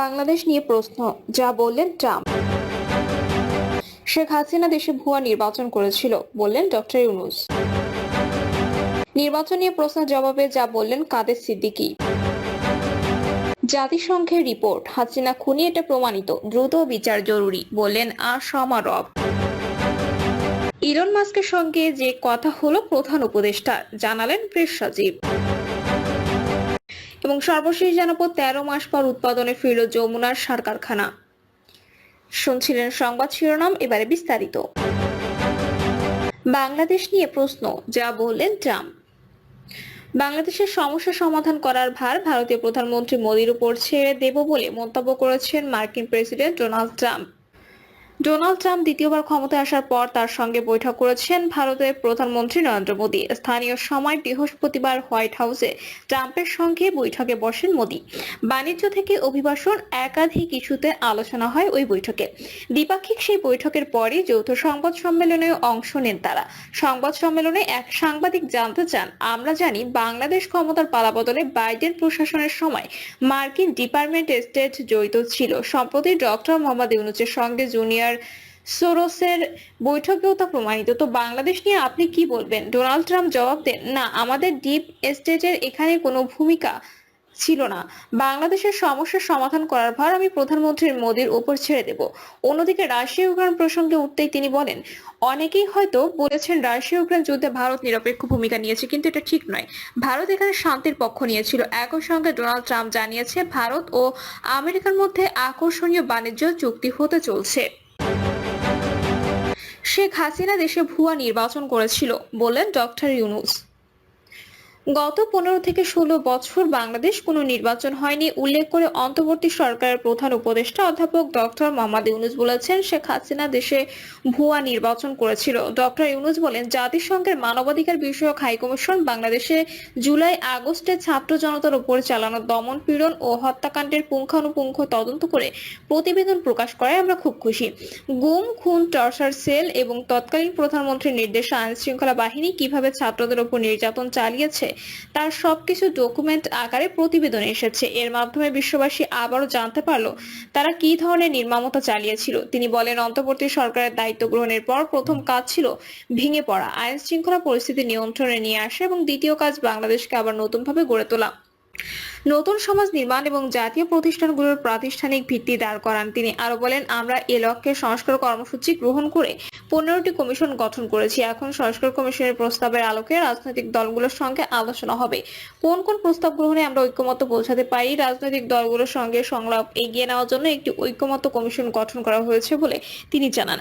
বাংলাদেশ নিয়ে প্রশ্ন, যা বললেন ট্রাম্প। শেখ হাসিনা দেশে ভুয়া নির্বাচন করেছিল, বললেন ডক্টর ইউনূস। নির্বাচন নিয়ে প্রশ্নের জবাবে যা বললেন কাদের সিদ্দিকী। জাতিসংঘের রিপোর্ট, হাসিনা খুনি, এটা প্রমাণিত, দ্রুত বিচার জরুরি, বললেন আসমা রব। ইলন মাস্কের সঙ্গে যে কথা হলো প্রধান উপদেষ্টা, জানালেন প্রেস সচিব। এবং সর্বশেষ জানাবো 13 মাস পর উৎপাদনে ফিরল যমুনার সার কারখানা। শুনছিলেন সংবাদ শিরোনাম, এবারে বিস্তারিত। বাংলাদেশ নিয়ে প্রশ্ন, যা বললেন ট্রাম্প। বাংলাদেশের সমস্যা সমাধান করার ভার ভারতীয় প্রধানমন্ত্রী মোদির উপর ছেড়ে দেব বলে মন্তব্য করেছেন মার্কিন প্রেসিডেন্ট ডোনাল্ড ট্রাম্প। দ্বিতীয়বার ক্ষমতায় আসার পর তার সঙ্গে বৈঠক করেছেন ভারতের প্রধানমন্ত্রী নরেন্দ্র মোদী। স্থানীয় সময় বৃহস্পতিবার হোয়াইট হাউসে ট্রাম্পের সঙ্গে বৈঠকে বসেন মোদী। বাণিজ্য থেকে অভিবাসন, একাধিক ইস্যুতে আলোচনা হয় ওই বৈঠকে। দ্বিপাক্ষিক সেই বৈঠকের পরই যৌথ সংবাদ সম্মেলনে অংশ নেন তারা। সংবাদ সম্মেলনে এক সাংবাদিক জানতে চান, আমরা জানি বাংলাদেশ ক্ষমতার পালাবদলে বাইডেন প্রশাসনের সময় মার্কিন ডিপার্টমেন্ট স্টেট জড়িত ছিল। সম্প্রতি ডক্টর মোহাম্মদ ইউনূসের সঙ্গে জুনিয়র সোরসের বৈঠকেও তা প্রমাণিত। তো বাংলাদেশ নিয়ে আপনি কি বলবেন? ডোনাল্ড ট্রাম্প জবাব দেন, না, আমাদের ডিপ স্টেটের এখানে কোনো ভূমিকা ছিল না। বাংলাদেশের সমস্যার সমাধান করার ভার আমি প্রধানমন্ত্রী মোদীর উপর ছেড়ে দেব। অন্যদিকে রাশিয়া ইউক্রেন প্রসঙ্গে উঠতেই তিনি বলেন, অনেকেই হয়তো বলেছেন রাশিয়া ইউক্রেন যুদ্ধে ভারত নিরপেক্ষ ভূমিকা নিয়েছে, কিন্তু এটা ঠিক নয়। ভারত এখানে শান্তির পক্ষ নিয়েছিল। একই সঙ্গে ডোনাল্ড ট্রাম্প জানিয়েছে ভারত ও আমেরিকার মধ্যে আকর্ষণীয় বাণিজ্য চুক্তি হতে চলছে। শেখ হাসিনা দেশে ভুয়া নির্বাচন করেছিল, বললেন ডক্টর ইউনূস। গত 15 থেকে 16 বছর বাংলাদেশ কোনো নির্বাচন হয়নি উল্লেখ করে অন্তর্বর্তী সরকারের প্রধান উপদেষ্টা অধ্যাপক ডক্টর মোহাম্মদ ইউনূস বলেছেন, শেখ হাসিনা দেশে ভুয়া নির্বাচন করেছিল। ডক্টর ইউনূস বলেন, জাতিসংঘের মানবাধিকার বিষয়ক হাইকমিশন বাংলাদেশে জুলাই আগস্টে ছাত্র জনতার উপর চালানো দমন পীড়ন ও হত্যাকাণ্ডের পুঙ্খানুপুঙ্খ তদন্ত করে প্রতিবেদন প্রকাশ করায় আমরা খুব খুশি। গুম, খুন, টর্চার সেল এবং তৎকালীন প্রধানমন্ত্রীর নির্দেশে আইন শৃঙ্খলা বাহিনী কিভাবে ছাত্রদের উপর নির্যাতন চালিয়েছে তার সবকিছু ডকুমেন্ট আকারে প্রতিবেদন এসেছে। এর মাধ্যমে বিশ্ববাসী আবারও জানতে পারলো তারা কি ধরনের নির্মমতা চালিয়েছিল। তিনি বলেন, অন্তর্বর্তী সরকারের দায়িত্ব গ্রহণের পর প্রথম কাজ ছিল ভেঙে পড়া আইন শৃঙ্খলা পরিস্থিতি নিয়ন্ত্রণে নিয়ে আসা এবং দ্বিতীয় কাজ বাংলাদেশকে আবার নতুনভাবে গড়ে তোলা, নতুন সমাজ নির্মাণ এবং জাতীয় প্রতিষ্ঠানগুলোর প্রাতিষ্ঠানিক ভিত্তি দাঁড় করান। তিনি আরো বলেন, আমরা এ লক্ষ্যে সংস্কার কর্মসূচি গ্রহণ করে 15টি কমিশন গঠন করেছি। এখন সংস্কার কমিশনের প্রস্তাবের আলোকে রাজনৈতিক দলগুলোর সঙ্গে আলোচনা হবে কোন কোন প্রস্তাব গ্রহণে আমরা ঐক্যমত্য পৌঁছাতে পারি। রাজনৈতিক দলগুলোর সঙ্গে সংলাপ এগিয়ে নেওয়ার জন্য একটি ঐক্যমত্য কমিশন গঠন করা হয়েছে বলে তিনি জানান।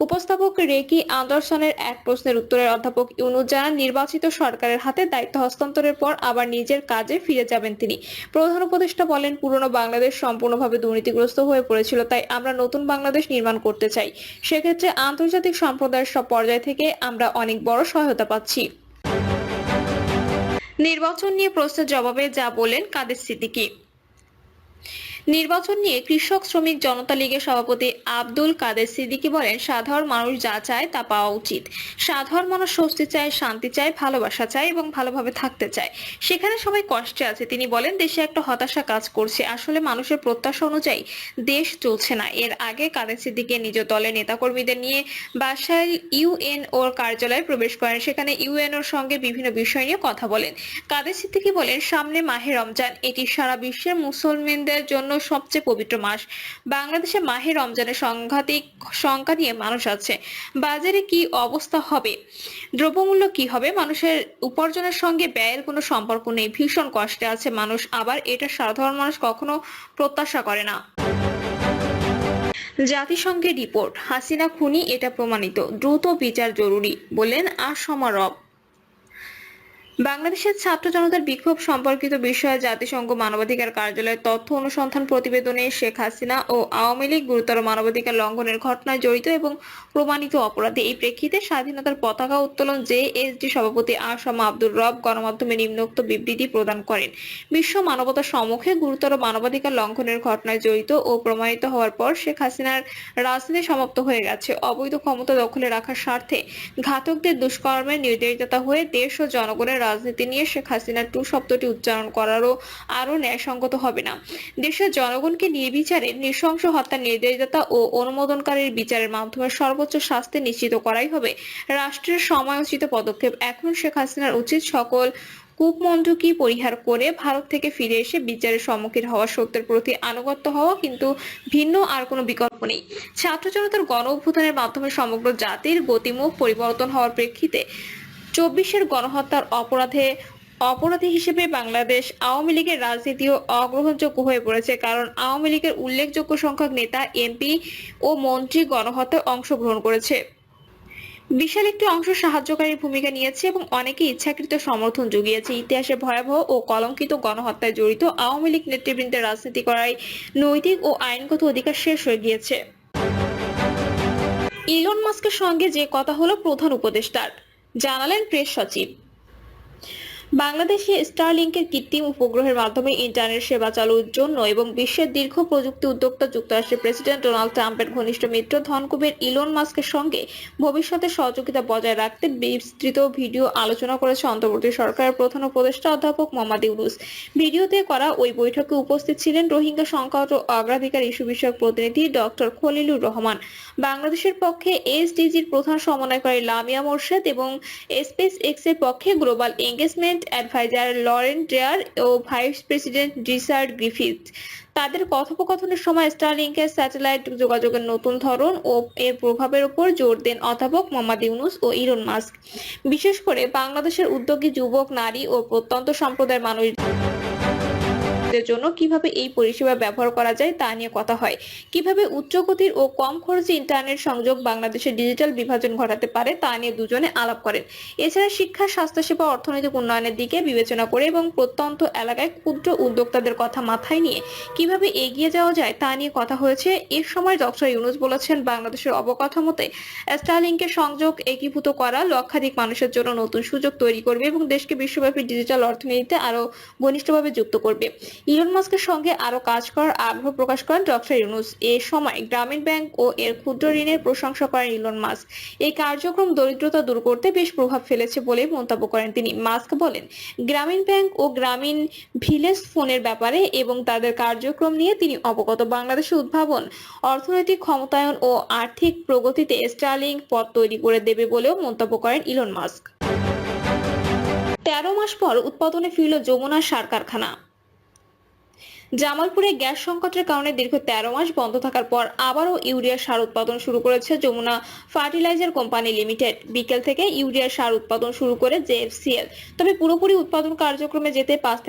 উপস্থাপক রেকি আন্ডারসনের এক প্রশ্নের উত্তরে অধ্যাপক ইউনূস জানান, নির্বাচিত সরকারের হাতে দায়িত্ব হস্তান্তরের পর আবার নিজের কাজে ফিরে যাবেন তিনি। প্রধান উপদেষ্টা বলেন, পুরনো বাংলাদেশ সম্পূর্ণভাবে দুর্নীতিগ্রস্ত হয়ে পড়েছিল, তাই আমরা নতুন বাংলাদেশ নির্মাণ করতে চাই। সেক্ষেত্রে আন্তর্জাতিক সম্প্রদায়ের সব পর্যায় থেকে আমরা অনেক বড় সহায়তা পাচ্ছি। নির্বাচন নিয়ে প্রশ্নের জবাবে যা বললেন কাদের সিদ্দিকী। নির্বাচন নিয়ে কৃষক শ্রমিক জনতা লীগের সভাপতি আব্দুল কাদের সিদ্দিকী বলেন, সাধারণ মানুষ যা চায় তা পাওয়া উচিত। সাধারণ মানুষ স্বস্তি চায়, শান্তি চায়, ভালোবাসা চায় এবং ভালোভাবে থাকতে চায়। সেখানে সবাই কষ্টে আছে। তিনি বলেন, দেশে একটা হতাশা কাজ করছে। আসলে মানুষের প্রত্যাশা অনুযায়ী দেশ চলছে না। এর আগে কাদের সিদ্দিকী নিজ দলের নেতাকর্মীদের নিয়ে বাসাইল ইউএনওর কার্যালয়ে প্রবেশ করেন। সেখানে ইউএনওর সঙ্গে বিভিন্ন বিষয় নিয়ে কথা বলেন। কাদের সিদ্দিকী বলেন, সামনে মাহে রমজান, এটি সারা বিশ্বের মুসলমানদের জন্য সবচেয়ে পবিত্র মাস। বাংলাদেশে মাহে রমজানের সাংঘাতিক সংখ্যা নিয়ে মানুষ আছে। বাজারে কি অবস্থা হবে, দ্রব্যমূল্য কি হবে, মানুষের উপার্জনের সঙ্গে ব্যয়ের কোনো সম্পর্ক নেই। ভীষণ কষ্টে আছে মানুষ। আবার এটা সাধারণ মানুষ কখনো প্রত্যাশা করে না। জাতিসংঘের রিপোর্ট, হাসিনা খুনি, এটা প্রমাণিত, দ্রুত বিচার জরুরি, বললেন আসমা রব। বাংলাদেশের ছাত্র জনতার বিক্ষোভ সম্পর্কিত বিষয়ে জাতিসংঘ মানবাধিকার কার্যালয়ের তথ্য অনুসন্ধান প্রতিবেদনে শেখ হাসিনা ও আওয়ামী লীগ গুরুতর মানবাধিকার লঙ্ঘনের ঘটনায় জড়িত এবং প্রমাণিত অপরাধী। এই প্রেক্ষিতে স্বাধীনতার পতাকা উত্তোলন জেএসডি সভাপতি আসমা আব্দুর রব গণমাধ্যমে নিম্নোক্ত বিবৃতি প্রদান করেন। বিশ্ব মানবতার সম্মুখে গুরুতর মানবাধিকার লঙ্ঘনের ঘটনায় জড়িত ও প্রমাণিত হওয়ার পর শেখ হাসিনার রাজনীতি সমাপ্ত হয়ে গেছে। অবৈধ ক্ষমতা দখলে রাখার স্বার্থে ঘাতকদের দুষ্কর্মের নির্দেশদাতা হয়ে দেশ ও জনগণের রাজনীতি নিয়ে শেখ হাসিনা 2 শব্দটি উচ্চারণ করারও আরও ন্যায়সঙ্গত হবে না। দেশের জনগণকে নির্বিচারে নৃশংস হত্যার নির্দেশদাতা ও অনুমোদনকারীর বিচারের মাধ্যমে সর্বোচ্চ শাস্তি নিশ্চিত করাই হবে রাষ্ট্রের সময়োচিত পদক্ষেপ। এখন শেখ হাসিনার উচিত সকল কূপমণ্ডূকি পরিহার করে ভারত থেকে ফিরে এসে বিচারের সম্মুখীন হওয়া, সত্যের প্রতি আনুগত্য হওয়া, কিন্তু ভিন্ন আর কোনো বিকল্প নেই। ছাত্র জনতার গণ অভ্যুত্থানের মাধ্যমে সমগ্র জাতির গতিমুখ পরিবর্তন হওয়ার প্রেক্ষিতে 24-এর গণহত্যার অপরাধী হিসেবে বাংলাদেশ আওয়ামী লীগের রাজনীতিও অগ্রহণযোগ্য হয়ে পড়েছে, কারণ আওয়ামী লীগের উল্লেখযোগ্য সংখ্যক নেতা, এমপি ও মন্ত্রী গণহত্যায় অংশগ্রহণ করেছে। বিশাল একটি অংশ সাহায্যকারী ভূমিকা নিয়েছে এবং অনেকে ইচ্ছাকৃত সমর্থন জুগিয়েছে। ইতিহাসে ভয়াবহ ও কলঙ্কিত গণহত্যায় জড়িত আওয়ামী লীগ নেতৃবৃন্দের রাজনীতি করায় নৈতিক ও আইনগত অধিকার শেষ হয়ে গিয়েছে। ইলন মাস্কের সঙ্গে যে কথা হলো প্রধান উপদেষ্টার, জানালেন প্রেস সচিব। বাংলাদেশে স্টারলিংকের কৃত্রিম উপগ্রহের মাধ্যমে ইন্টারনেট সেবা চালুর জন্য এবং বিশ্বের দীর্ঘ প্রযুক্তি উদ্যোক্তা যুক্তরাষ্ট্রের প্রেসিডেন্ট ডোনাল্ড ট্রাম্পের ঘনিষ্ঠ মিত্র ধনকুবের ইলন মাস্কের সঙ্গে ভবিষ্যতে সহযোগিতা বজায় রাখতে বিস্তৃত ভিডিও আলোচনা করেছে অন্তর্বর্তী সরকারের প্রধান উপদেষ্টা অধ্যাপক মোহাম্মদ ইউনূস। ভিডিওতে করা ওই বৈঠকে উপস্থিত ছিলেন রোহিঙ্গা সংকট ও অগ্রাধিকার ইস্যু বিষয়ক প্রতিনিধি ডক্টর খলিলুর রহমান, বাংলাদেশের পক্ষে এসডিজির প্রধান সমন্বয়কারী লামিয়া মোর্শেদ এবং স্পেস এক্স এর পক্ষে global engagement adviser Lauren Dreyer ও ভাইস প্রেসিডেন্ট রিচার্ড গ্রিফিথ। তাদের কথোপকথনের সময় স্টারলিংকের স্যাটেলাইট যোগাযোগের নতুন ধরন ও এর প্রভাবের উপর জোর দেন অধ্যাপক মোহাম্মদ ইউনূস ও ইলন মাস্ক। বিশেষ করে বাংলাদেশের উদ্যোগী যুবক, নারী ও প্রত্যন্ত সম্প্রদায়ের মানুষ জন্য কিভাবে এই পরিষেবা ব্যবহার করা যায় তা নিয়ে কথা হয়। কিভাবে উচ্চগতির ও কম খরচে ইন্টারনেট সংযোগ বাংলাদেশের ডিজিটাল বিভাজন ঘটাতে পারে তা নিয়ে দুজনে আলাপ করেন। এছাড়া শিক্ষা, স্বাস্থ্যসেবা, অর্থনৈতিক উন্নয়নের দিকে বিবেচনা করে এবং প্রত্যন্ত এলাকায় ক্ষুদ্র উদ্যোক্তাদের কথা মাথায় নিয়ে কিভাবে এগিয়ে যাওয়া যায় তা নিয়ে কথা হয়েছে। এর সময় ডক্টর ইউনূস বলেছেন, বাংলাদেশের অবকাঠামোতে স্টারলিংকের সংযোগ একীভূত করা লক্ষাধিক মানুষের জন্য নতুন সুযোগ তৈরি করবে এবং দেশকে বিশ্বব্যাপী ডিজিটাল অর্থনীতিতে আরো ঘনিষ্ঠভাবে যুক্ত করবে। ইলন মাস্কের সঙ্গে আরো কাজ করার আগ্রহ প্রকাশ করেন ডক্টর ইউনূস। এ সময় গ্রামীণ ব্যাংক ও এর ক্ষুদ্র ঋণের প্রশংসা করেন ইলন মাস্ক। এই কার্যক্রম দরিদ্রতা দূর করতে বেশ প্রভাব ফেলেছে বলে মন্তব্য করেন তিনি। মাস্ক বলেন, গ্রামীণ ব্যাংক ও গ্রামীণ ভিলেজ ফোনের ব্যাপারে এবং তাদের কার্যক্রম নিয়ে তিনি অবগত। বাংলাদেশের উদ্ভাবন, অর্থনৈতিক ক্ষমতায়ন ও আর্থিক প্রগতিতে স্টারলিংক পথ তৈরি করে দেবে বলেও মন্তব্য করেন ইলন মাস্ক। 13 মাস পর উৎপাদনে ফিরল যমুনা সার কারখানা। জামালপুরে গ্যাস সংকটের কারণে দীর্ঘ 13 মাস বন্ধ থাকার পর আবারও ইউরিয়া সার উৎপাদন শুরু করেছে যমুনা ফার্টিলাইজার কোম্পানি লিমিটেড। বিকেল থেকে ইউরিয়া সার উৎপাদন শুরু করে জেএফসিএল। তবে পুরোপুরি উৎপাদন কার্যক্রমে যেতে 5